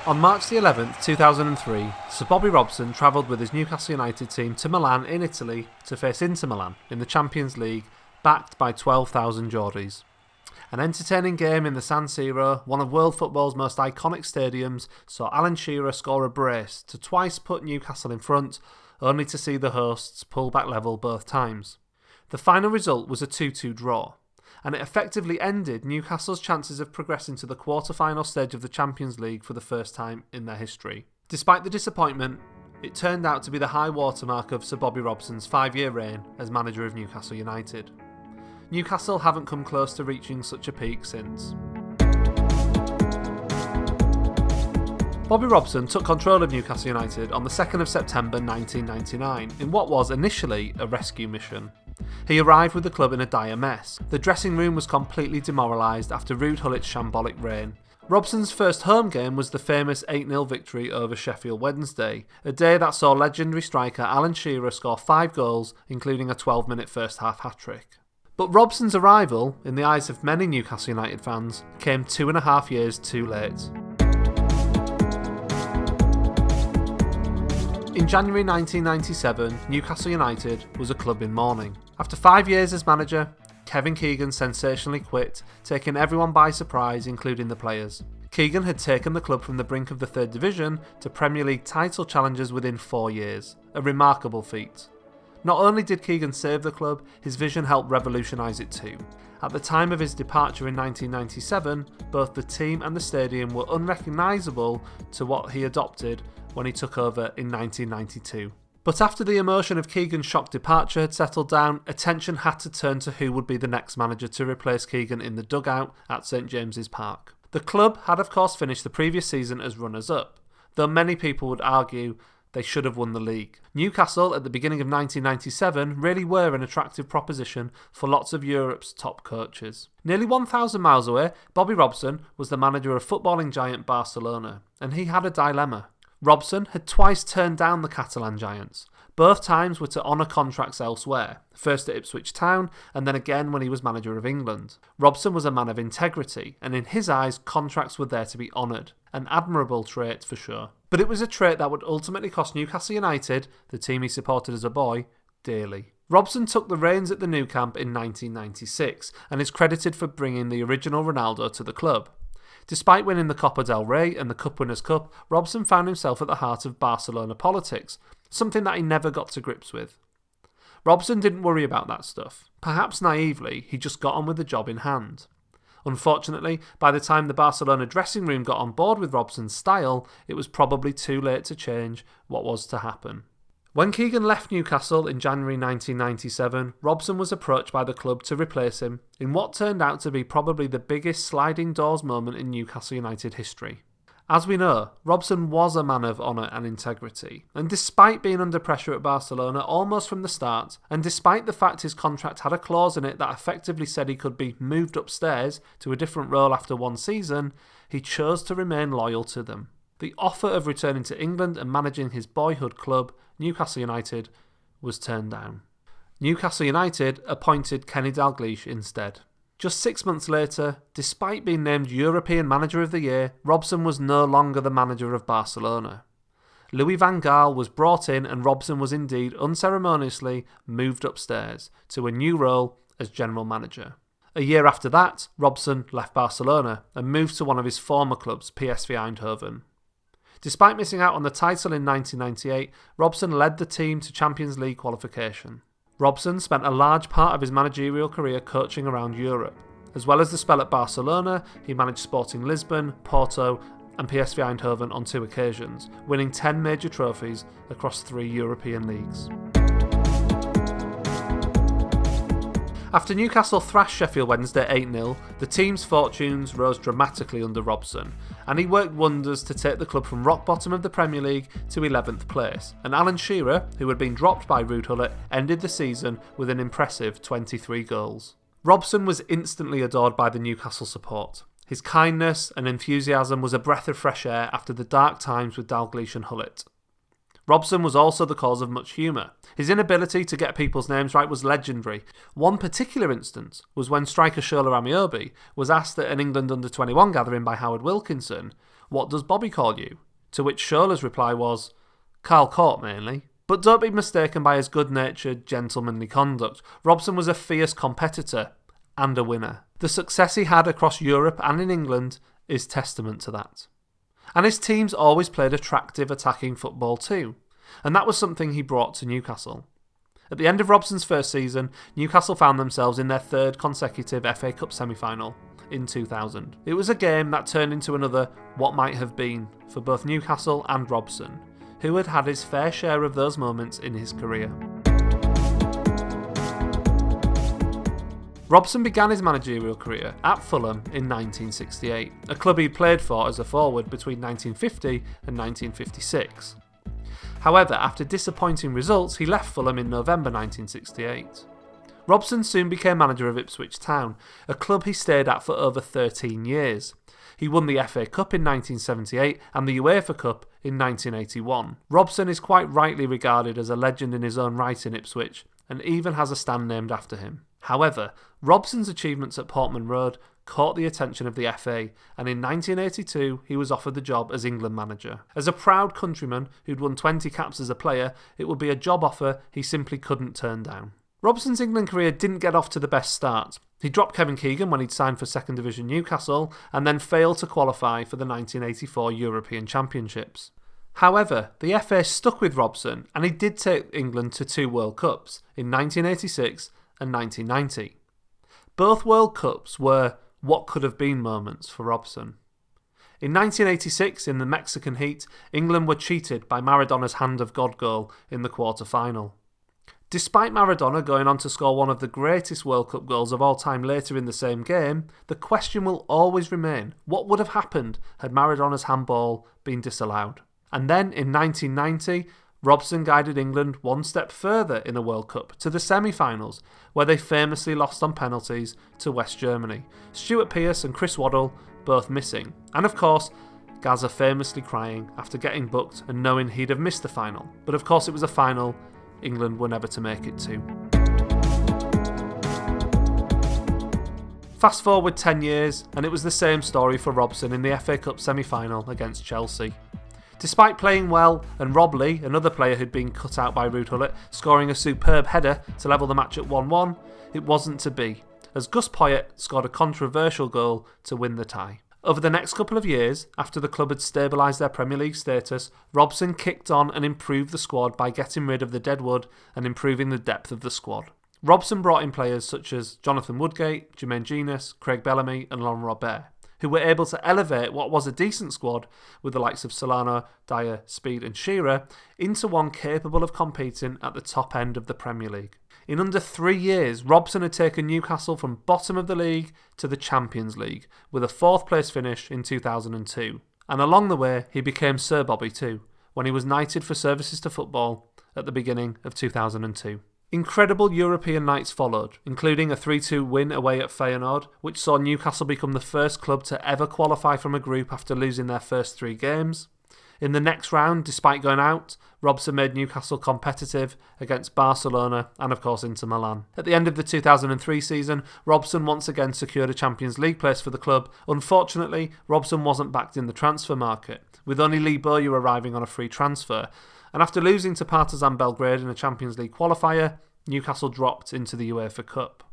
On March the 11th, 2003, Sir Bobby Robson travelled with his Newcastle United team to Milan in Italy to face Inter Milan in the Champions League, backed by 12,000 Geordies. An entertaining game in the San Siro, one of world football's most iconic stadiums, saw Alan Shearer score a brace to twice put Newcastle in front, only to see the hosts pull back level both times. The final result was a 2-2 draw, and it effectively ended Newcastle's chances of progressing to the quarter-final stage of the Champions League for the first time in their history. Despite the disappointment, it turned out to be the high watermark of Sir Bobby Robson's 5-year reign as manager of Newcastle United. Newcastle haven't come close to reaching such a peak since. Bobby Robson took control of Newcastle United on the 2nd of September 1999 in what was initially a rescue mission. He arrived with the club in a dire mess. The dressing room was completely demoralised after Ruud Gullit's shambolic reign. Robson's first home game was the famous 8-0 victory over Sheffield Wednesday, a day that saw legendary striker Alan Shearer score 5 goals, including a 12-minute first-half hat-trick. But Robson's arrival, in the eyes of many Newcastle United fans, came 2.5 years too late. In January 1997, Newcastle United was a club in mourning. After 5 years as manager, Kevin Keegan sensationally quit, taking everyone by surprise, including the players. Keegan had taken the club from the brink of the 3rd Division to Premier League title challengers within 4 years, a remarkable feat. Not only did Keegan save the club, his vision helped revolutionise it too. At the time of his departure in 1997, both the team and the stadium were unrecognisable to what he adopted when he took over in 1992. But after the emotion of Keegan's shock departure had settled down, attention had to turn to who would be the next manager to replace Keegan in the dugout at St James's Park. The club had of course finished the previous season as runners-up, though many people would argue they should have won the league. Newcastle, at the beginning of 1997, really were an attractive proposition for lots of Europe's top coaches. Nearly 1,000 miles away, Bobby Robson was the manager of footballing giant Barcelona, and he had a dilemma. Robson had twice turned down the Catalan giants. Both times were to honour contracts elsewhere, first at Ipswich Town and then again when he was manager of England. Robson was a man of integrity, and in his eyes contracts were there to be honoured. An admirable trait for sure. But it was a trait that would ultimately cost Newcastle United, the team he supported as a boy, dearly. Robson took the reins at the Nou Camp in 1996 and is credited for bringing the original Ronaldo to the club. Despite winning the Copa del Rey and the Cup Winners' Cup, Robson found himself at the heart of Barcelona politics, something that he never got to grips with. Robson didn't worry about that stuff. Perhaps naively, he just got on with the job in hand. Unfortunately, by the time the Barcelona dressing room got on board with Robson's style, it was probably too late to change what was to happen. When Keegan left Newcastle in January 1997, Robson was approached by the club to replace him in what turned out to be probably the biggest sliding doors moment in Newcastle United history. As we know, Robson was a man of honour and integrity, and despite being under pressure at Barcelona almost from the start, and despite the fact his contract had a clause in it that effectively said he could be moved upstairs to a different role after one season, he chose to remain loyal to them. The offer of returning to England and managing his boyhood club, Newcastle United, was turned down. Newcastle United appointed Kenny Dalglish instead. Just 6 months later, despite being named European Manager of the Year, Robson was no longer the manager of Barcelona. Louis van Gaal was brought in and Robson was indeed unceremoniously moved upstairs to a new role as general manager. A year after that, Robson left Barcelona and moved to one of his former clubs, PSV Eindhoven. Despite missing out on the title in 1998, Robson led the team to Champions League qualification. Robson spent a large part of his managerial career coaching around Europe. As well as the spell at Barcelona, he managed Sporting Lisbon, Porto and PSV Eindhoven on 2 occasions, winning 10 major trophies across 3 European leagues. After Newcastle thrashed Sheffield Wednesday 8-0, the team's fortunes rose dramatically under Robson, and he worked wonders to take the club from rock bottom of the Premier League to 11th place, and Alan Shearer, who had been dropped by Ruud Gullit, ended the season with an impressive 23 goals. Robson was instantly adored by the Newcastle support. His kindness and enthusiasm was a breath of fresh air after the dark times with Dalglish and Gullit. Robson was also the cause of much humour. His inability to get people's names right was legendary. One particular instance was when striker Shola Amiobi was asked at an England under-21 gathering by Howard Wilkinson "What does Bobby call you?" To which Shola's reply was, "Carl Court mainly." But don't be mistaken by his good-natured, gentlemanly conduct. Robson was a fierce competitor and a winner. The success he had across Europe and in England is testament to that. And his teams always played attractive attacking football too, and that was something he brought to Newcastle. At the end of Robson's first season, Newcastle found themselves in their third consecutive FA Cup semi-final in 2000. It was a game that turned into another what might have been for both Newcastle and Robson, who had had his fair share of those moments in his career. Robson began his managerial career at Fulham in 1968, a club he played for as a forward between 1950 and 1956. However, after disappointing results, he left Fulham in November 1968. Robson soon became manager of Ipswich Town, a club he stayed at for over 13 years. He won the FA Cup in 1978 and the UEFA Cup in 1981. Robson is quite rightly regarded as a legend in his own right in Ipswich, and even has a stand named after him. However, Robson's achievements at Portman Road caught the attention of the FA, and in 1982 he was offered the job as England manager. As a proud countryman who'd won 20 caps as a player, it would be a job offer he simply couldn't turn down. Robson's England career didn't get off to the best start. He dropped Kevin Keegan when he'd signed for 2nd Division Newcastle, and then failed to qualify for the 1984 European Championships. However, the FA stuck with Robson, and he did take England to 2 World Cups, in 1986 and 1990. Both World Cups were what could have been moments for Robson. In 1986, in the Mexican heat, England were cheated by Maradona's Hand of God goal in the quarter-final. Despite Maradona going on to score one of the greatest World Cup goals of all time later in the same game, the question will always remain, what would have happened had Maradona's handball been disallowed? And then, in 1990, Robson guided England one step further in a World Cup, to the semi-finals, where they famously lost on penalties to West Germany. Stuart Pearce and Chris Waddle both missing. And of course, Gazza famously crying after getting booked and knowing he'd have missed the final. But of course it was a final England were never to make it to. Fast forward 10 years, and it was the same story for Robson in the FA Cup semi-final against Chelsea. Despite playing well and Rob Lee, another player who'd been cut out by Ruud Gullit, scoring a superb header to level the match at 1-1, it wasn't to be, as Gus Poyet scored a controversial goal to win the tie. Over the next couple of years, after the club had stabilised their Premier League status, Robson kicked on and improved the squad by getting rid of the deadwood and improving the depth of the squad. Robson brought in players such as Jonathan Woodgate, Jermaine Genius, Craig Bellamy and Laurent Robert, who were able to elevate what was a decent squad with the likes of Solano, Dyer, Speed and Shearer into one capable of competing at the top end of the Premier League. In under 3 years, Robson had taken Newcastle from bottom of the league to the Champions League, with a 4th place finish in 2002. And along the way, he became Sir Bobby too, when he was knighted for services to football at the beginning of 2002. Incredible European nights followed, including a 3-2 win away at Feyenoord, which saw Newcastle become the first club to ever qualify from a group after losing their first 3 games. In the next round, despite going out, Robson made Newcastle competitive against Barcelona and of course Inter Milan. At the end of the 2003 season, Robson once again secured a Champions League place for the club. Unfortunately, Robson wasn't backed in the transfer market, with only Lee Bowyer arriving on a free transfer. And after losing to Partizan Belgrade in a Champions League qualifier, Newcastle dropped into the UEFA Cup.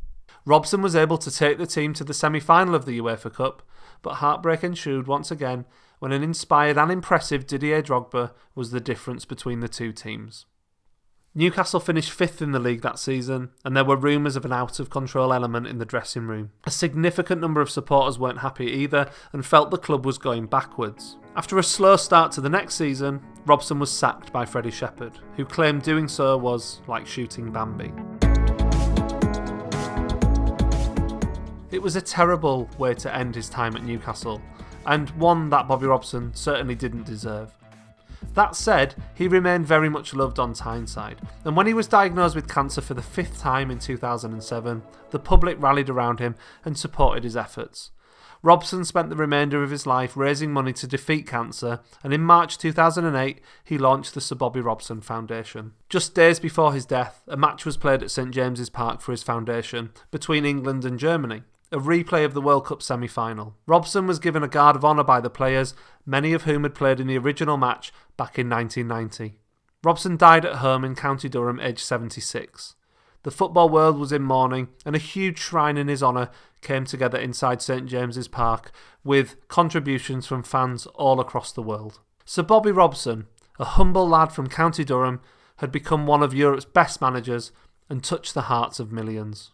Robson was able to take the team to the semi-final of the UEFA Cup, but heartbreak ensued once again when an inspired and impressive Didier Drogba was the difference between the two teams. Newcastle finished 5th in the league that season, and there were rumours of an out-of-control element in the dressing room. A significant number of supporters weren't happy either and felt the club was going backwards. After a slow start to the next season, Robson was sacked by Freddie Shepherd, who claimed doing so was like shooting Bambi. It was a terrible way to end his time at Newcastle, and one that Bobby Robson certainly didn't deserve. That said, he remained very much loved on Tyneside, and when he was diagnosed with cancer for the 5th time in 2007, the public rallied around him and supported his efforts. Robson spent the remainder of his life raising money to defeat cancer, and in March 2008 he launched the Sir Bobby Robson Foundation. Just days before his death, a match was played at St James's Park for his foundation between England and Germany, a replay of the World Cup semi-final. Robson was given a guard of honour by the players, many of whom had played in the original match back in 1990. Robson died at home in County Durham, aged 76. The football world was in mourning, and a huge shrine in his honour came together inside St James's Park with contributions from fans all across the world. Sir Bobby Robson, a humble lad from County Durham, had become one of Europe's best managers and touched the hearts of millions.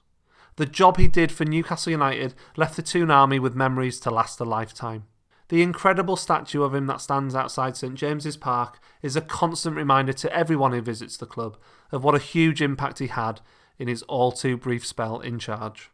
The job he did for Newcastle United left the Toon Army with memories to last a lifetime. The incredible statue of him that stands outside St James's Park is a constant reminder to everyone who visits the club of what a huge impact he had in his all too brief spell in charge.